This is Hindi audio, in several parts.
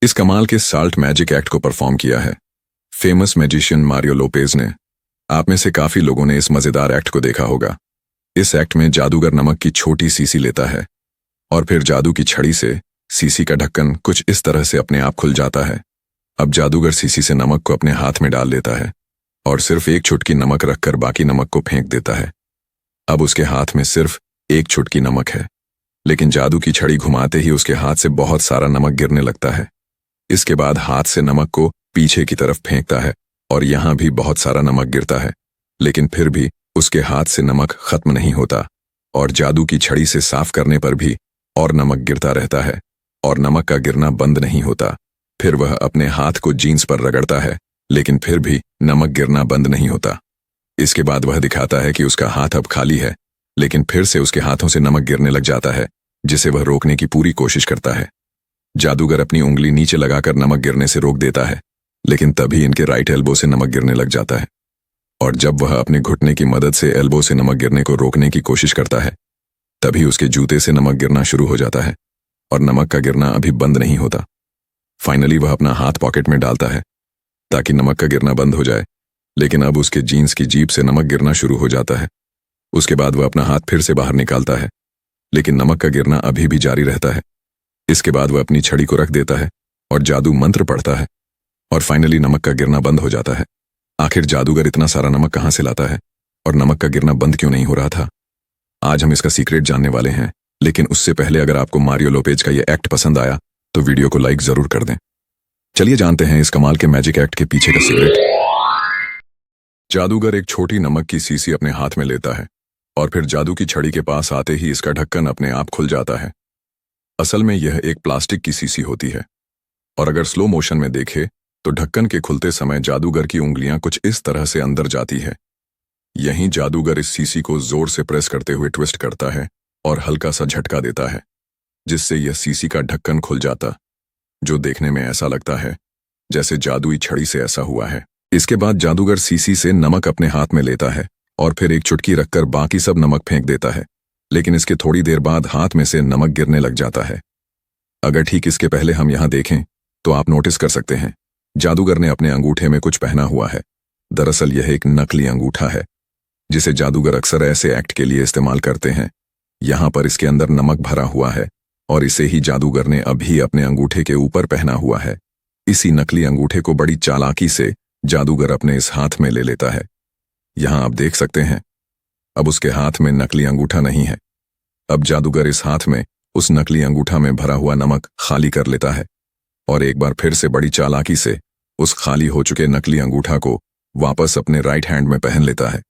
इस कमाल के साल्ट मैजिक एक्ट को परफॉर्म किया है फेमस मैजिशियन मारियो लोपेज ने। आप में से काफी लोगों ने इस मजेदार एक्ट को देखा होगा। इस एक्ट में जादूगर नमक की छोटी सीसी लेता है और फिर जादू की छड़ी से सीसी का ढक्कन कुछ इस तरह से अपने आप खुल जाता है। अब जादूगर सीसी से नमक को अपने हाथ में डाल लेता है और सिर्फ एक चुटकी नमक रखकर बाकी नमक को फेंक देता है। अब उसके हाथ में सिर्फ एक चुटकी नमक है, लेकिन जादू की छड़ी घुमाते ही उसके हाथ से बहुत सारा नमक गिरने लगता है। इसके बाद हाथ से नमक को पीछे की तरफ फेंकता है और यहां भी बहुत सारा नमक गिरता है, लेकिन फिर भी उसके हाथ से नमक खत्म नहीं होता और जादू की छड़ी से साफ करने पर भी और नमक गिरता रहता है और नमक का गिरना बंद नहीं होता। फिर वह अपने हाथ को जीन्स पर रगड़ता है, लेकिन फिर भी नमक गिरना बंद नहीं होता। इसके बाद वह दिखाता है कि उसका हाथ अब खाली है, लेकिन फिर से उसके हाथों से नमक गिरने लग जाता है, जिसे वह रोकने की पूरी कोशिश करता है। जादूगर अपनी उंगली नीचे लगाकर नमक गिरने से रोक देता है, लेकिन तभी इनके राइट एल्बो से नमक गिरने लग जाता है और जब वह अपने घुटने की मदद से एल्बो से नमक गिरने को रोकने की कोशिश करता है, तभी उसके जूते से नमक गिरना शुरू हो जाता है और नमक का गिरना अभी बंद नहीं होता। फाइनली वह अपना हाथ पॉकेट में डालता है ताकि नमक का गिरना बंद हो जाए, लेकिन अब उसके जीन्स की जेब से नमक गिरना शुरू हो जाता है। उसके बाद वह अपना हाथ फिर से बाहर निकालता है, लेकिन नमक का गिरना अभी भी जारी रहता है। इसके बाद वह अपनी छड़ी को रख देता है और जादू मंत्र पढ़ता है और फाइनली नमक का गिरना बंद हो जाता है। आखिर जादूगर इतना सारा नमक कहां से लाता है और नमक का गिरना बंद क्यों नहीं हो रहा था? आज हम इसका सीक्रेट जानने वाले हैं, लेकिन उससे पहले अगर आपको मारियो लोपेज का यह एक्ट पसंद आया तो वीडियो को लाइक जरूर कर दें। चलिए जानते हैं इस कमाल के मैजिक एक्ट के पीछे का सीक्रेट। जादूगर एक छोटी नमक की सीसी अपने हाथ में लेता है और फिर जादू की छड़ी के पास आते ही इसका ढक्कन अपने आप खुल जाता है। असल में यह एक प्लास्टिक की सीसी होती है और अगर स्लो मोशन में देखें तो ढक्कन के खुलते समय जादूगर की उंगलियां कुछ इस तरह से अंदर जाती है। यहीं जादूगर इस सीसी को जोर से प्रेस करते हुए ट्विस्ट करता है और हल्का सा झटका देता है, जिससे यह सीसी का ढक्कन खुल जाता, जो देखने में ऐसा लगता है जैसे जादुई छड़ी से ऐसा हुआ है। इसके बाद जादूगर सीसी से नमक अपने हाथ में लेता है और फिर एक चुटकी रखकर बाकी सब नमक फेंक देता है, लेकिन इसके थोड़ी देर बाद हाथ में से नमक गिरने लग जाता है। अगर ठीक इसके पहले हम यहां देखें तो आप नोटिस कर सकते हैं जादूगर ने अपने अंगूठे में कुछ पहना हुआ है। दरअसल यह एक नकली अंगूठा है, जिसे जादूगर अक्सर ऐसे एक्ट के लिए इस्तेमाल करते हैं। यहां पर इसके अंदर नमक भरा हुआ है और इसे ही जादूगर ने अभी अपने अंगूठे के ऊपर पहना हुआ है। इसी नकली अंगूठे को बड़ी चालाकी से जादूगर अपने इस हाथ में ले लेता है। यहां आप देख सकते हैं अब उसके हाथ में नकली अंगूठा नहीं है। अब जादूगर इस हाथ में उस नकली अंगूठा में भरा हुआ नमक खाली कर लेता है और एक बार फिर से बड़ी चालाकी से उस खाली हो चुके नकली अंगूठा को वापस अपने राइट हैंड में पहन लेता है।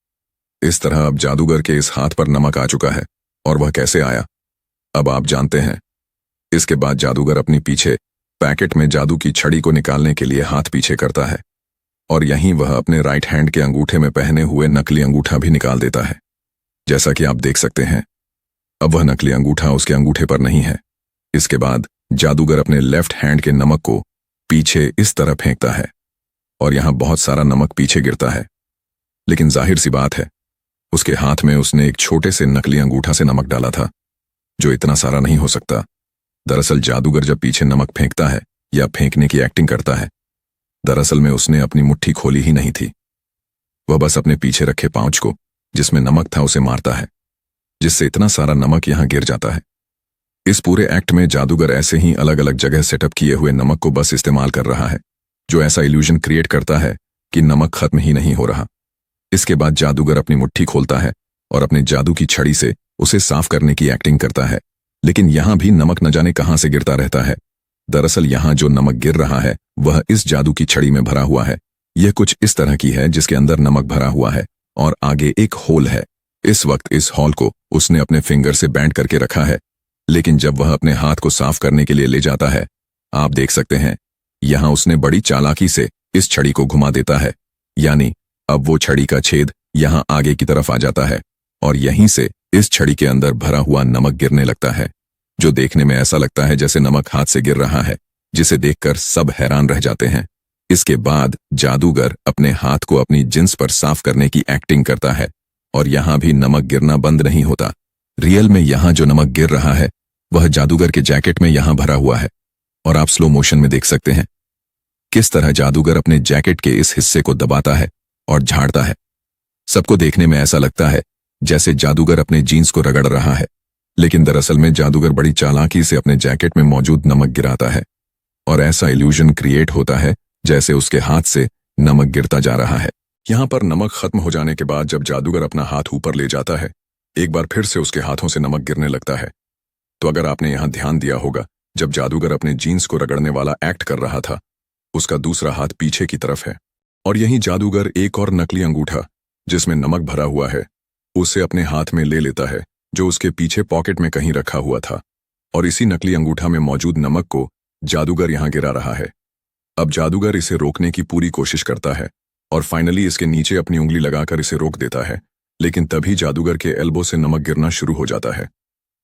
इस तरह अब जादूगर के इस हाथ पर नमक आ चुका है। और वह कैसे आया, अब आप जानते हैं। इसके बाद जादूगर अपनी पीछे पैकेट में जादू की छड़ी को निकालने के लिए हाथ पीछे करता है और यहीं वह अपने राइट हैंड के अंगूठे में पहने हुए नकली अंगूठा भी निकाल देता है। जैसा कि आप देख सकते हैं अब वह नकली अंगूठा उसके अंगूठे पर नहीं है। इसके बाद जादूगर अपने लेफ्ट हैंड के नमक को पीछे इस तरह फेंकता है और यहां बहुत सारा नमक पीछे गिरता है, लेकिन जाहिर सी बात है उसके हाथ में उसने एक छोटे से नकली अंगूठा से नमक डाला था, जो इतना सारा नहीं हो सकता। दरअसल जादूगर जब पीछे नमक फेंकता है या फेंकने की एक्टिंग करता है, दरअसल में उसने अपनी मुट्ठी खोली ही नहीं थी। वह बस अपने पीछे रखे पाउच को जिसमें नमक था उसे मारता है, जिससे इतना सारा नमक यहां गिर जाता है। इस पूरे एक्ट में जादूगर ऐसे ही अलग अलग जगह सेटअप किए हुए नमक को बस इस्तेमाल कर रहा है, जो ऐसा इल्यूजन क्रिएट करता है कि नमक खत्म ही नहीं हो रहा। इसके बाद जादूगर अपनी मुट्ठी खोलता है और अपने जादू की छड़ी से उसे साफ करने की एक्टिंग करता है, लेकिन यहां भी नमक न जाने कहां से गिरता रहता है। दरअसल यहां जो नमक गिर रहा है वह इस जादू की छड़ी में भरा हुआ है। यह कुछ इस तरह की है जिसके अंदर नमक भरा हुआ है और आगे एक होल है। इस वक्त इस होल को उसने अपने फिंगर से बैंड करके रखा है, लेकिन जब वह अपने हाथ को साफ करने के लिए ले जाता है, आप देख सकते हैं यहां उसने बड़ी चालाकी से इस छड़ी को घुमा देता है, यानी अब वो छड़ी का छेद यहां आगे की तरफ आ जाता है और यहीं से इस छड़ी के अंदर भरा हुआ नमक गिरने लगता है, जो देखने में ऐसा लगता है जैसे नमक हाथ से गिर रहा है, जिसे देखकर सब हैरान रह जाते हैं। इसके बाद जादूगर अपने हाथ को अपनी जिन्स पर साफ करने की एक्टिंग करता है और यहां भी नमक गिरना बंद नहीं होता। रियल में यहां जो नमक गिर रहा है वह जादूगर के जैकेट में यहां भरा हुआ है और आप स्लो मोशन में देख सकते हैं किस तरह जादूगर अपने जैकेट के इस हिस्से को दबाता है और झाड़ता है। सबको देखने में ऐसा लगता है जैसे जादूगर अपने जीन्स को रगड़ रहा है, लेकिन दरअसल में जादूगर बड़ी चालाकी से अपने जैकेट में मौजूद नमक गिराता है और ऐसा इल्यूजन क्रिएट होता है जैसे उसके हाथ से नमक गिरता जा रहा है। यहां पर नमक खत्म हो जाने के बाद जब जादूगर अपना हाथ ऊपर ले जाता है, एक बार फिर से उसके हाथों से नमक गिरने लगता है। तो अगर आपने यहां ध्यान दिया होगा, जब जादूगर अपने जीन्स को रगड़ने वाला एक्ट कर रहा था, उसका दूसरा हाथ पीछे की तरफ है और यही जादूगर एक और नकली अंगूठा जिसमें नमक भरा हुआ है उसे अपने हाथ में ले लेता है, जो उसके पीछे पॉकेट में कहीं रखा हुआ था, और इसी नकली अंगूठा में मौजूद नमक को जादूगर यहां गिरा रहा है। अब जादूगर इसे रोकने की पूरी कोशिश करता है और फाइनली इसके नीचे अपनी उंगली लगाकर इसे रोक देता है, लेकिन तभी जादूगर के एल्बो से नमक गिरना शुरू हो जाता है।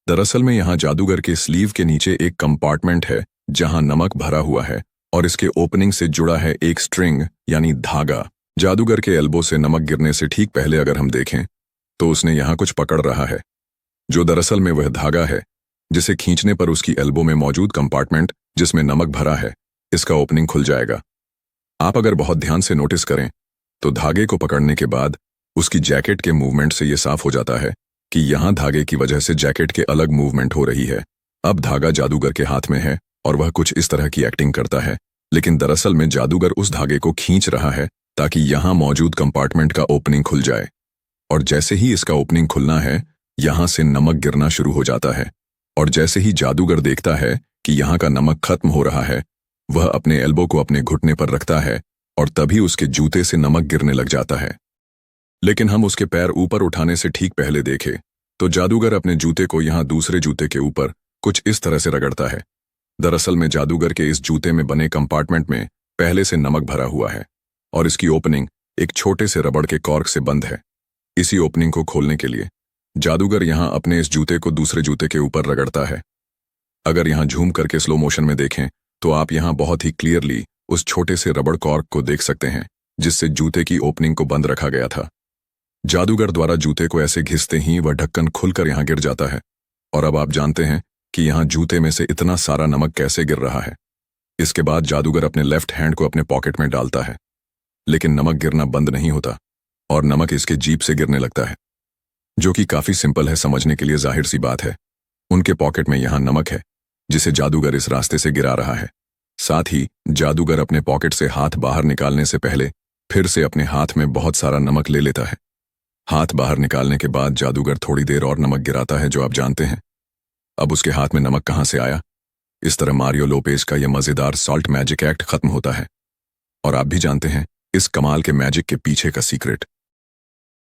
दरअसल में यहाँ जादूगर के स्लीव के नीचे एक कंपार्टमेंट है जहां नमक भरा हुआ है और इसके ओपनिंग से जुड़ा है एक स्ट्रिंग यानी धागा। जादूगर के एल्बो से नमक गिरने से ठीक पहले अगर हम देखें तो उसने यहाँ कुछ पकड़ रहा है, जो दरअसल में वह धागा है जिसे खींचने पर उसकी एल्बो में मौजूद कंपार्टमेंट जिसमें नमक भरा है, इसका ओपनिंग खुल जाएगा। आप अगर बहुत ध्यान से नोटिस करें तो धागे को पकड़ने के बाद उसकी जैकेट के मूवमेंट से यह साफ हो जाता है कि यहां धागे की वजह से जैकेट के अलग मूवमेंट हो रही है। अब धागा जादूगर के हाथ में है और वह कुछ इस तरह की एक्टिंग करता है, लेकिन दरअसल में जादूगर उस धागे को खींच रहा है ताकि यहां मौजूद कंपार्टमेंट का ओपनिंग खुल जाए, और जैसे ही इसका ओपनिंग खुलना है यहां से नमक गिरना शुरू हो जाता है। और जैसे ही जादूगर देखता है कि यहां का नमक खत्म हो रहा है, वह अपने एल्बो को अपने घुटने पर रखता है और तभी उसके जूते से नमक गिरने लग जाता है। लेकिन हम उसके पैर ऊपर उठाने से ठीक पहले देखें तो जादूगर अपने जूते को यहां दूसरे जूते के ऊपर कुछ इस तरह से रगड़ता है। दरअसल में जादूगर के इस जूते में बने कंपार्टमेंट में पहले से नमक भरा हुआ है और इसकी ओपनिंग एक छोटे से रबड़ के कॉर्क से बंद है। इसी ओपनिंग को खोलने के लिए जादूगर यहां अपने इस जूते को दूसरे जूते के ऊपर रगड़ता है। अगर यहां झूम करके स्लो मोशन में देखें तो आप यहां बहुत ही क्लियरली उस छोटे से रबड़ कॉर्क को देख सकते हैं जिससे जूते की ओपनिंग को बंद रखा गया था। जादूगर द्वारा जूते को ऐसे घिसते ही वह ढक्कन खुलकर यहां गिर जाता है और अब आप जानते हैं कि यहां जूते में से इतना सारा नमक कैसे गिर रहा है। इसके बाद जादूगर अपने लेफ्ट हैंड को अपने पॉकेट में डालता है, लेकिन नमक गिरना बंद नहीं होता और नमक इसके जीभ से गिरने लगता है, जो कि काफी सिंपल है समझने के लिए, जाहिर सी बात है। उनके पॉकेट में यहां नमक है जिसे जादूगर इस रास्ते से गिरा रहा है। साथ ही जादूगर अपने पॉकेट से हाथ बाहर निकालने से पहले फिर से अपने हाथ में बहुत सारा नमक ले लेता है। हाथ बाहर निकालने के बाद जादूगर थोड़ी देर और नमक गिराता है, जो आप जानते हैं। अब उसके हाथ में नमक कहां से आया? इस तरह मारियो लोपेज का यह मजेदार सॉल्ट मैजिक एक्ट खत्म होता है। और आप भी जानते हैं इस कमाल के मैजिक के पीछे का सीक्रेट।